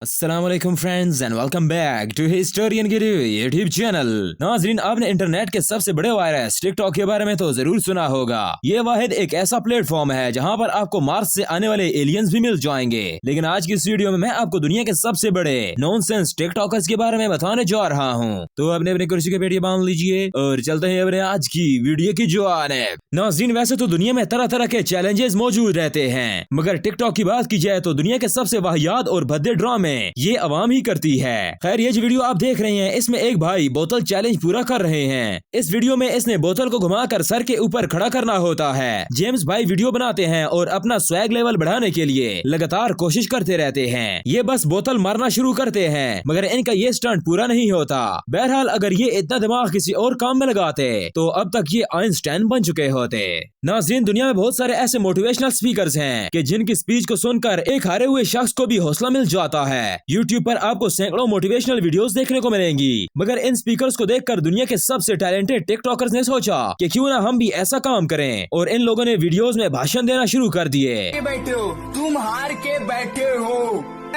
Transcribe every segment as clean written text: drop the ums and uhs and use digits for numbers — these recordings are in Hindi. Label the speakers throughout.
Speaker 1: अस्सलामुअलैकुम friends and welcome back to Historian Guru YouTube channel. नाज़रीन, आपने इंटरनेट के सबसे बड़े वायरस टिकटॉक के बारे में तो जरूर सुना होगा। ये वाहिद एक ऐसा प्लेटफॉर्म है जहां पर आपको मार्स से आने वाले एलियंस भी मिल जाएंगे। लेकिन आज की इस वीडियो में मैं आपको दुनिया के सबसे बड़े नॉनसेंस टिकटॉकर्स के बारे में बताने जा रहा हूँ। तो अपने अपने कुर्सी के पेटियां बांध लीजिए और चलते हैं अपने आज की वीडियो की जानिब। नाज़रीन, वैसे तो दुनिया में तरह तरह के चैलेंजेस मौजूद रहते हैं, मगर टिकटॉक की बात की जाए तो दुनिया के सबसे वाहियात और भद्दे ड्रामे ये अवाम ही करती है। खैर, ये जो वीडियो आप देख रहे हैं इसमें एक भाई बोतल चैलेंज पूरा कर रहे हैं। इस वीडियो में इसने बोतल को घुमाकर सर के ऊपर खड़ा करना होता है। जेम्स भाई वीडियो बनाते हैं और अपना स्वैग लेवल बढ़ाने के लिए लगातार कोशिश करते रहते हैं। ये बस बोतल मारना शुरू करते हैं, मगर इनका ये स्टंट पूरा नहीं होता। बहरहाल, अगर ये इतना दिमाग किसी और काम में लगाते तो अब तक ये आइंस्टाइन बन चुके होते। नाज़रीन, दुनिया में बहुत सारे ऐसे मोटिवेशनल स्पीकर्स हैं कि जिनकी स्पीच को सुनकर एक हारे हुए शख्स को भी हौसला मिल जाता है। यूट्यूब पर आपको सैकड़ों मोटिवेशनल वीडियोस देखने को मिलेंगी, मगर इन स्पीकर्स को देखकर दुनिया के सबसे टैलेंटेड टिकटॉकर्स ने सोचा कि क्यों ना हम भी ऐसा काम करें, और इन लोगों ने वीडियोस में भाषण देना शुरू कर दिए।
Speaker 2: बैठे हो, तुम हार के बैठे हो।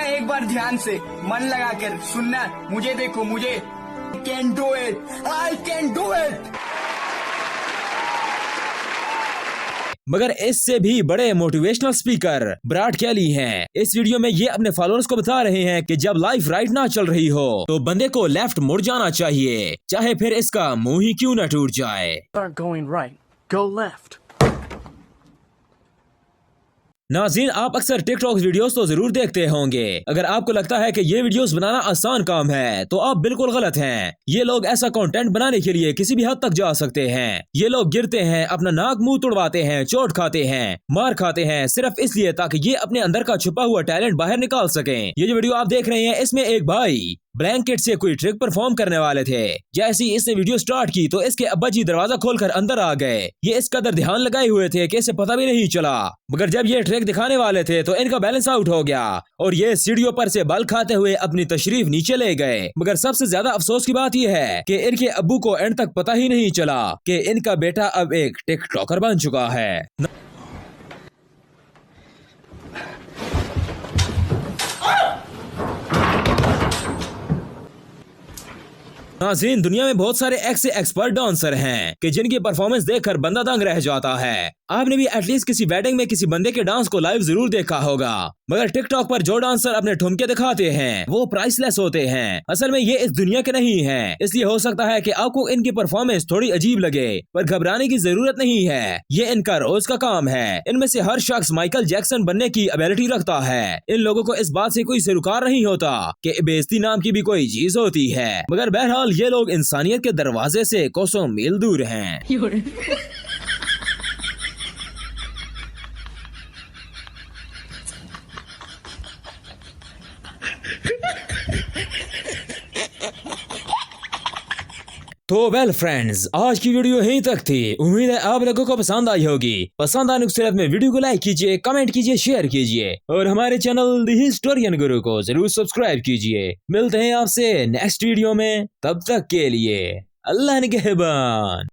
Speaker 2: एक बार ध्यान से मन लगाकर सुनना, मुझे देखो, मुझे can do it, I can do it.
Speaker 1: मगर इससे भी बड़े मोटिवेशनल स्पीकर ब्राड कैली हैं। इस वीडियो में ये अपने फॉलोअर्स को बता रहे हैं कि जब लाइफ राइट ना चल रही हो तो बंदे को लेफ्ट मुड़ जाना चाहिए, चाहे फिर इसका मुंह ही क्यों न टूट जाए। नाज़रीन, आप अक्सर टिकटॉक वीडियोस तो जरूर देखते होंगे। अगर आपको लगता है कि ये वीडियोस बनाना आसान काम है तो आप बिल्कुल गलत हैं। ये लोग ऐसा कंटेंट बनाने के लिए किसी भी हद तक जा सकते हैं। ये लोग गिरते हैं, अपना नाक मुंह तोड़वाते हैं, चोट खाते हैं, मार खाते हैं, सिर्फ इसलिए ताकि ये अपने अंदर का छुपा हुआ टैलेंट बाहर निकाल सकें। ये जो वीडियो आप देख रहे हैं इसमें एक भाई ब्लैंकेट से कोई ट्रिक परफॉर्म करने वाले थे। जैसे ही इसने वीडियो स्टार्ट की तो इसके अब्बा जी दरवाजा खोलकर अंदर आ गए। ये इस कदर ध्यान लगाए हुए थे कि इसे पता भी नहीं चला, मगर जब ये ट्रिक दिखाने वाले थे तो इनका बैलेंस आउट हो गया और ये सीढ़ियों पर से बल खाते हुए अपनी तशरीफ नीचे ले गए। मगर सबसे ज्यादा अफसोस की बात यह है कि इनके अब्बू को एंड तक पता ही नहीं चला कि इनका बेटा अब एक टिकटॉकर बन चुका है। नाज़रीन, दुनिया में बहुत सारे ऐसे एक्सपर्ट डांसर हैं कि जिनकी परफॉर्मेंस देखकर बंदा दंग रह जाता है। आपने भी एटलीस्ट किसी वेडिंग में किसी बंदे के डांस को लाइव जरूर देखा होगा, मगर टिकटॉक पर जो डांसर अपने ठुमके दिखाते हैं वो प्राइसलेस होते हैं। असल में ये इस दुनिया के नहीं हैं, इसलिए हो सकता है कि आपको इनकी परफॉर्मेंस थोड़ी अजीब लगे, पर घबराने की जरूरत नहीं है। ये इनका रोज का काम है। इनमें से हर शख्स माइकल जैक्सन बनने की एबिलिटी रखता है। इन लोगों को इस बात से कोई सरोकार नहीं होता कि बेइज्जती नाम की भी कोई चीज होती है, मगर बहरहाल ये लोग इंसानियत के दरवाजे से कोसों मील दूर हैं। तो वेल फ्रेंड्स, आज की वीडियो यहीं तक थी। उम्मीद है आप लोगों को पसंद आई होगी। पसंद आने की सूरत में वीडियो को लाइक कीजिए, कमेंट कीजिए, शेयर कीजिए और हमारे चैनल द हिस्टोरियन गुरु को जरूर सब्सक्राइब कीजिए। मिलते हैं आपसे नेक्स्ट वीडियो में, तब तक के लिए अल्लाह निगहबान।